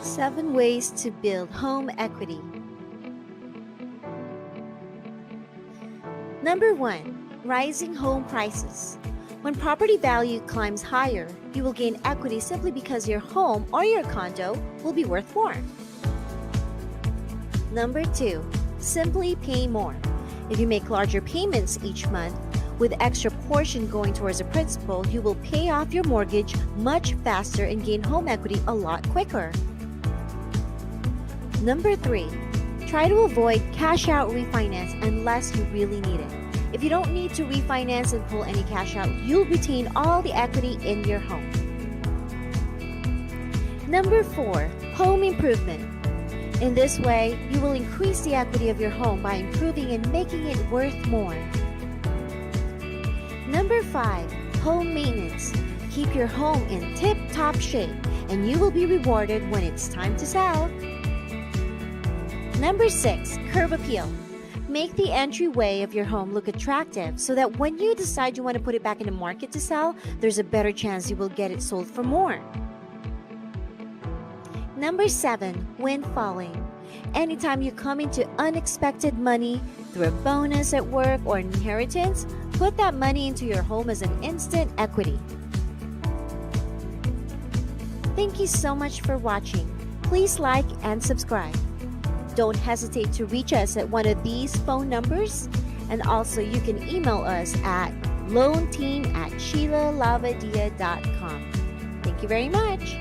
7 ways to build home equity. Number 1, rising home prices. When property value climbs higher, you will gain equity simply because your home or your condo will be worth more. Number 2, simply pay more. If you make larger payments each month, with extra portion going towards a principal, you will pay off your mortgage much faster and gain home equity a lot quicker. Number 3, try to avoid cash out refinance unless you really need it. If you don't need to refinance and pull any cash out, you'll retain all the equity in your home. Number 4, home improvement. In this way, you will increase the equity of your home by improving and making it worth more. Number 5, home maintenance. Keep your home in tip-top shape and you will be rewarded when it's time to sell. Number 6, curb appeal. Make the entryway of your home look attractive so that when you decide you want to put it back in the market to sell, there's a better chance you will get it sold for more. Number 7, windfalling. Anytime you come into unexpected money through a bonus at work or an inheritance, put that money into your home as an instant equity. Thank you so much for watching. Please like and subscribe. Don't hesitate to reach us at one of these phone numbers, and also you can email us at loanteam@sheilla_lavadia.com. Thank you very much.